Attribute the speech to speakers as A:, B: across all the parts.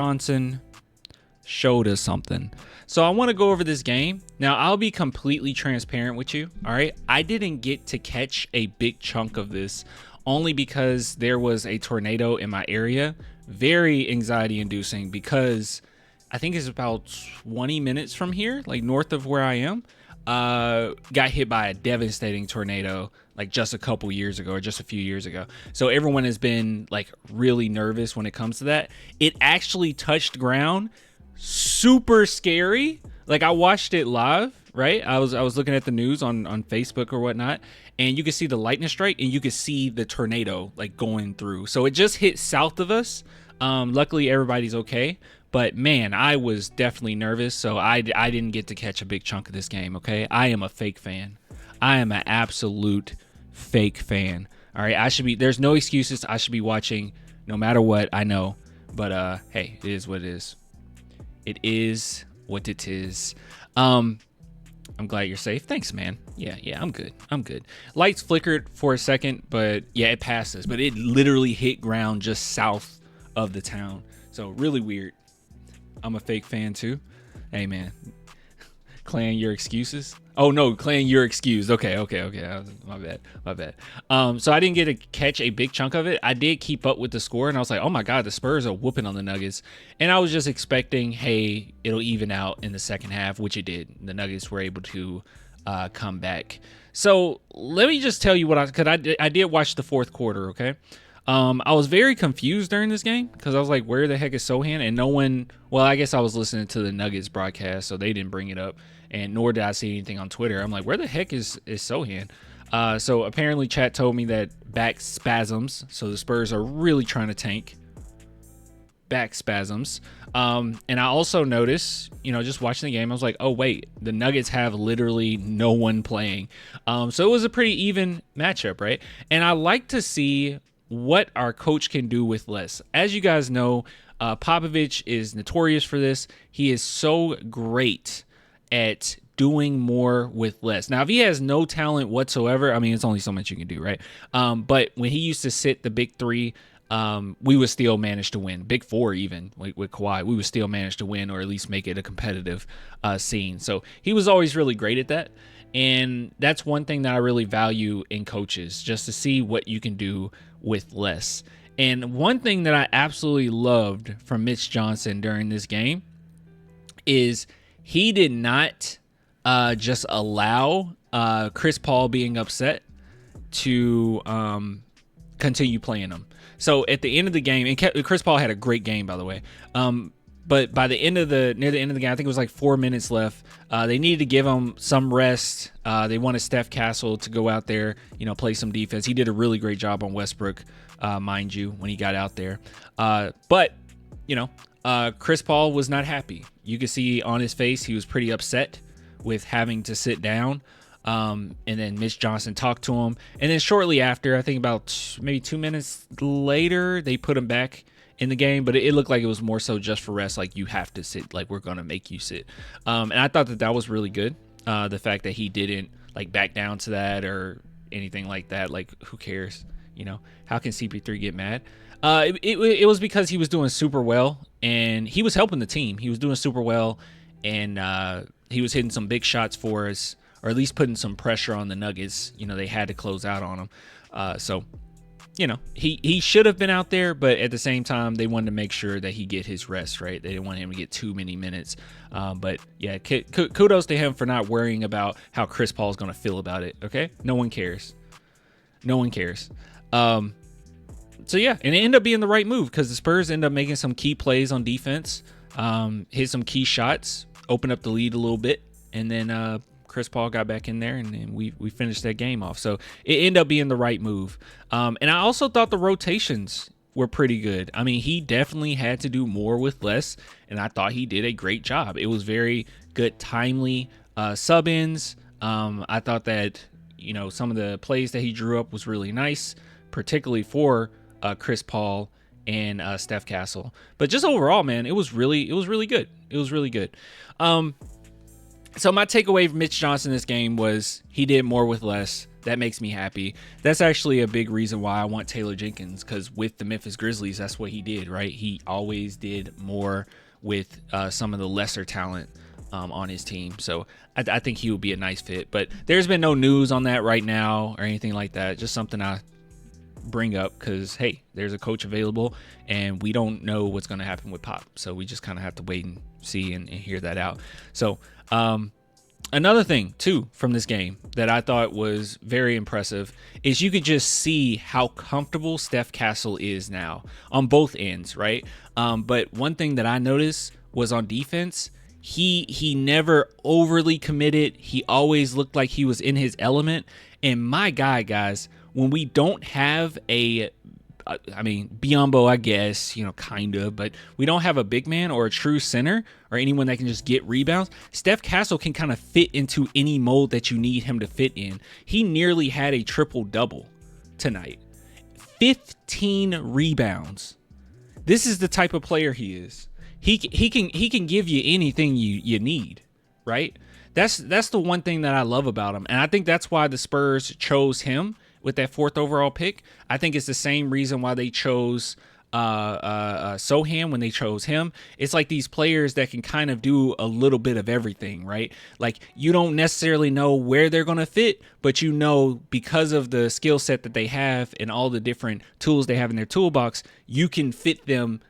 A: Johnson showed us something. So I want to go over this game. Now, I'll be completely transparent with you. All right. I didn't get to catch a big chunk of this only because there was a tornado in my area. Very anxiety inducing because I think it's about 20 minutes from here, like north of where I am. Got hit by a devastating tornado like just a couple years ago or just a few years ago. So everyone has been like really nervous when it comes to that. It actually touched ground. Super scary. Like I watched it live, right? I was looking at the news on Facebook or whatnot, and you could see the lightning strike and you could see the tornado like going through. So it just hit south of us. Luckily everybody's okay. But man, I was definitely nervous, so I didn't get to catch a big chunk of this game, okay? I am a fake fan. I am an absolute fake fan. All right, there's no excuses. I should be watching no matter what, I know. But hey, it is what it is. It is what it is. I'm glad you're safe. Thanks, man. Yeah, I'm good. Lights flickered for a second, but yeah, it passes. But it literally hit ground just south of the town. So really weird. I'm a fake fan too. Hey man, Clan, your excuses. Oh no, Clan, you're excused. Okay. My bad. So I didn't get to catch a big chunk of it. I did keep up with the score, and I was like, oh my god, the Spurs are whooping on the Nuggets. And I was just expecting, hey, it'll even out in the second half, which it did. The Nuggets were able to come back. So let me just tell you because I did watch the fourth quarter. Okay. I was very confused during this game because I was like, where the heck is Sohan? And no one, well, I guess I was listening to the Nuggets broadcast, so they didn't bring it up, and nor did I see anything on Twitter. I'm like, where the heck is Sohan? So apparently chat told me that back spasms, so the Spurs are really trying to tank. Back spasms. And I also noticed, just watching the game, I was like, oh wait, the Nuggets have literally no one playing. So it was a pretty even matchup, right? And I like to see what our coach can do with less. As you guys know, Popovich is notorious for this. He is so great at doing more with less. Now, if he has no talent whatsoever, I mean, it's only so much you can do, right? But when he used to sit the big three, we would still manage to win. Big four even, with Kawhi, we would still manage to win or at least make it a competitive scene. So he was always really great at that. And that's one thing that I really value in coaches, just to see what you can do with less. And one thing that I absolutely loved from Mitch Johnson during this game is he did not just allow Chris Paul being upset to continue playing him. So at the end of the game, and Chris Paul had a great game, by the way. But by near the end of the game, I think it was like 4 minutes left. They needed to give him some rest. They wanted Steph Castle to go out there, play some defense. He did a really great job on Westbrook, mind you, when he got out there. But Chris Paul was not happy. You could see on his face he was pretty upset with having to sit down. And then Mitch Johnson talked to him. And then shortly after, I think about maybe 2 minutes later, they put him back in the game, but it looked like it was more so just for rest. Like, you have to sit, like, we're going to make you sit. And I thought that was really good. The fact that he didn't like back down to that or anything like that. Like, who cares? How can CP3 get mad? It was because he was doing super well and he was helping the team. He was doing super well and he was hitting some big shots for us, or at least putting some pressure on the Nuggets. They had to close out on him. So he should have been out there, but at the same time, they wanted to make sure that he get his rest, right? They didn't want him to get too many minutes. But yeah, kudos to him for not worrying about how Chris Paul is going to feel about it. Okay. No one cares. So yeah, and it ended up being the right move because the Spurs ended up making some key plays on defense, hit some key shots, opened up the lead a little bit, and then, Chris Paul got back in there, and then we finished that game off. So it ended up being the right move. And I also thought the rotations were pretty good. I mean, he definitely had to do more with less, and I thought he did a great job. It was very good, timely sub-ins. I thought that, some of the plays that he drew up was really nice, particularly for Chris Paul and Steph Castle. But just overall, man, it was really good. It was really good. So my takeaway from Mitch Johnson this game was he did more with less. That makes me happy. That's actually a big reason why I want Taylor Jenkins, because with the Memphis Grizzlies, that's what he did, right? He always did more with some of the lesser talent on his team. So I think he would be a nice fit. But there's been no news on that right now or anything like that. Just something I bring up because, hey, there's a coach available and we don't know what's going to happen with Pop. So we just kind of have to wait and see and hear that out. So another thing, too, from this game that I thought was very impressive is you could just see how comfortable Steph Castle is now on both ends, right? But one thing that I noticed was on defense, he never overly committed. He always looked like he was in his element. And my guy, guys, when we don't have Biyombo, I guess, kind of, but we don't have a big man or a true center or anyone that can just get rebounds. Steph Castle can kind of fit into any mold that you need him to fit in. He nearly had a triple-double tonight. 15 rebounds. This is the type of player he is. He can give you anything you need, right? That's the one thing that I love about him, and I think that's why the Spurs chose him with that 4th overall pick. I think it's the same reason why they chose Sohan when they chose him. It's like these players that can kind of do a little bit of everything, right? Like you don't necessarily know where they're going to fit, but because of the skill set that they have and all the different tools they have in their toolbox, you can fit them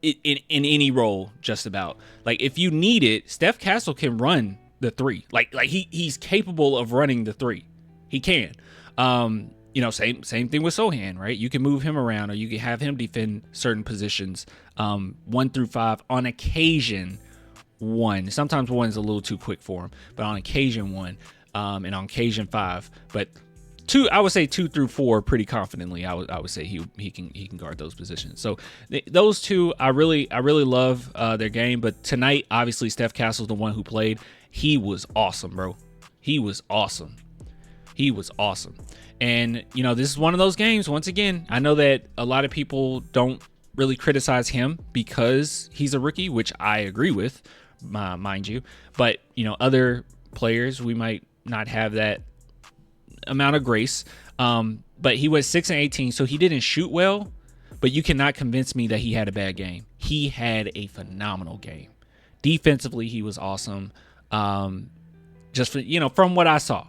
A: in any role just about. Like if you need it, Steph Castle can run the 3. Like he's capable of running the 3. He can. Same thing with Sohan, right? You can move him around or you can have him defend certain positions 1 through 5. On occasion 1. Sometimes 1 is a little too quick for him, but on occasion 1 and on occasion 5. But 2, I would say 2 through 4 pretty confidently. I would say he can guard those positions. So those two, I really love their game. But tonight, obviously, Steph Castle's the one who played. He was awesome, bro. He was awesome. And, this is one of those games, once again, I know that a lot of people don't really criticize him because he's a rookie, which I agree with, mind you. But, other players, we might not have that amount of grace. But he was 6-18, so he didn't shoot well, but you cannot convince me that he had a bad game. He had a phenomenal game. Defensively, he was awesome. Just for, from what I saw.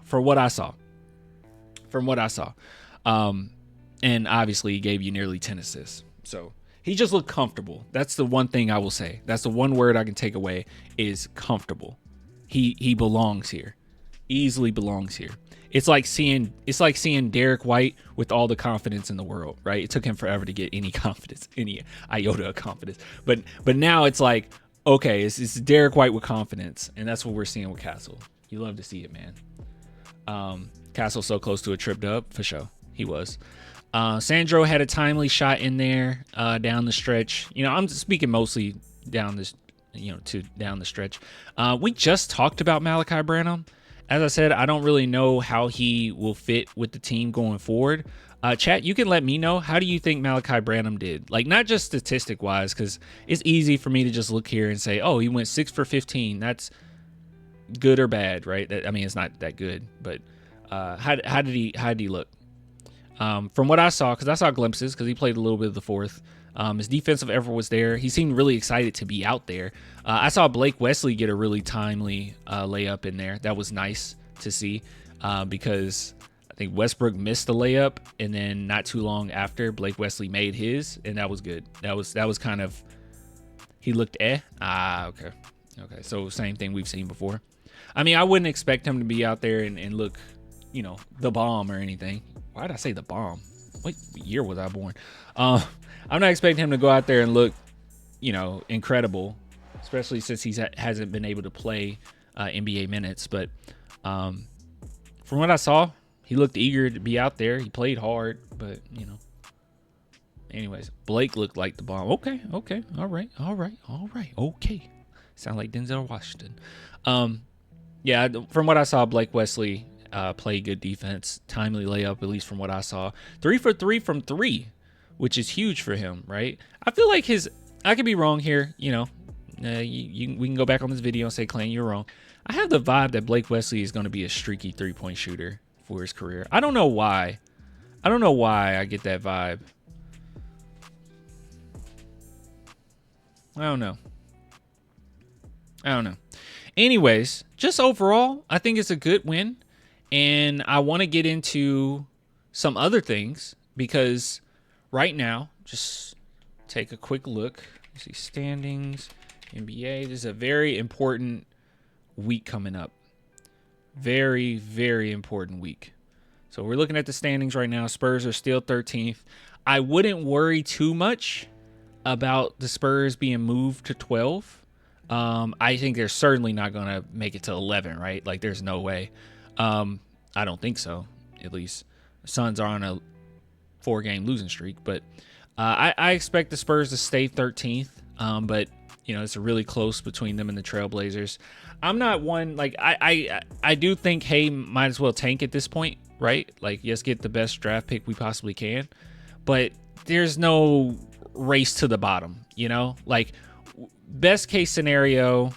A: And obviously he gave you nearly 10 assists. So he just looked comfortable. That's the one thing I will say. That's the one word I can take away is comfortable. He belongs here. Easily belongs here. It's like seeing Derek White with all the confidence in the world, right? It took him forever to get any confidence, any iota of confidence. But now it's like, okay, it's Derek White with confidence, and that's what we're seeing with Castle. You love to see it, man. Castle so close to a trip dub, for sure. He was. Sandro had a timely shot in there down the stretch. I'm speaking mostly down this, down the stretch. We just talked about Malachi Branham. As I said, I don't really know how he will fit with the team going forward. Chat, you can let me know. How do you think Malachi Branham did? Like, not just statistic-wise, because it's easy for me to just look here and say, oh, he went 6 for 15. That's good or bad, right? It's not that good, but how did he look? From what I saw, because I saw glimpses, because he played a little bit of the 4th. His defensive effort was there. He seemed really excited to be out there. I saw Blake Wesley get a really timely layup in there. That was nice to see because I think Westbrook missed the layup, and then not too long after, Blake Wesley made his, and that was good. That was kind of, he looked okay. So same thing we've seen before. I wouldn't expect him to be out there and look, the bomb or anything. Why did I say the bomb? What year was I born? I'm not expecting him to go out there and look, incredible, especially since he hasn't been able to play NBA minutes. But from what I saw, he looked eager to be out there. He played hard, but, Anyways, Blake looked like the bomb. Okay. All right. Okay. Sound like Denzel Washington. Yeah, from what I saw, Blake Wesley played good defense. Timely layup, at least from what I saw. 3 for 3 from 3. Which is huge for him, right? I feel like I could be wrong here, we can go back on this video and say, Clan, you're wrong. I have the vibe that Blake Wesley is going to be a streaky 3-point shooter for his career. I don't know why. I don't know why I get that vibe. I don't know. Anyways, just overall, I think it's a good win. And I want to get into some other things because right now, just take a quick look. See standings, NBA. This is a very important week coming up. Very, very important week. So we're looking at the standings right now. Spurs are still 13th. I wouldn't worry too much about the Spurs being moved to 12. I think they're certainly not going to make it to 11, right? Like, there's no way. I don't think so, at least. The Suns are on a 4-game losing streak, but I expect the Spurs to stay 13th. But you know, it's really close between them and the Trailblazers. I'm not one like I do think, hey, might as well tank at this point, right? Like, just get the best draft pick we possibly can. But there's no race to the bottom, you know? Like, best case scenario,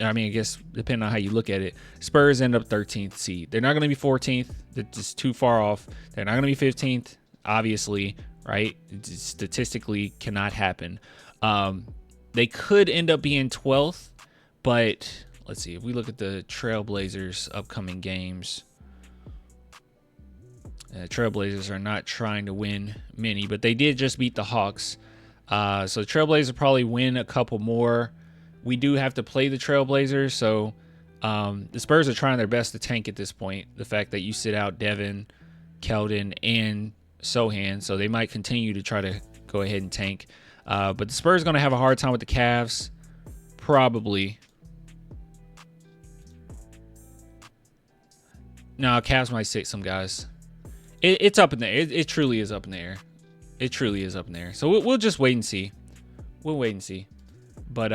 A: I mean, I guess depending on how you look at it, Spurs end up 13th seed. They're not going to be 14th. They're just too far off. They're not going to be 15th, obviously, right? It statistically cannot happen. They could end up being 12th, but let's see. If we look at the Trailblazers' upcoming games, Trailblazers are not trying to win many, but they did just beat the Hawks. So the Trailblazers probably win a couple more. We do have to play the Trailblazers, so the Spurs are trying their best to tank at this point. The fact that you sit out Devin, Keldon, and Sohan, so they might continue to try to go ahead and tank. But the Spurs are going to have a hard time with the Cavs, probably. No, Cavs might sit some guys. It's up in the air. It truly is up in the air. It truly is up in the air. So we'll just wait and see. We'll wait and see. But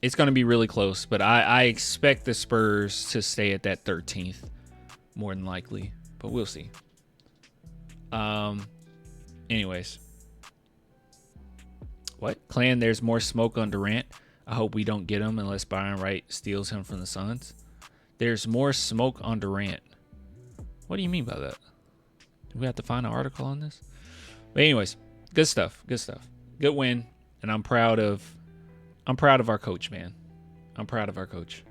A: it's going to be really close. But I expect the Spurs to stay at that 13th, more than likely. But we'll see. Anyways. What? Clan, there's more smoke on Durant. I hope we don't get him unless Byron Wright steals him from the Suns. There's more smoke on Durant. What do you mean by that? Do we have to find an article on this? But anyways, good stuff. Good stuff. Good win. And I'm proud of our coach, man. I'm proud of our coach.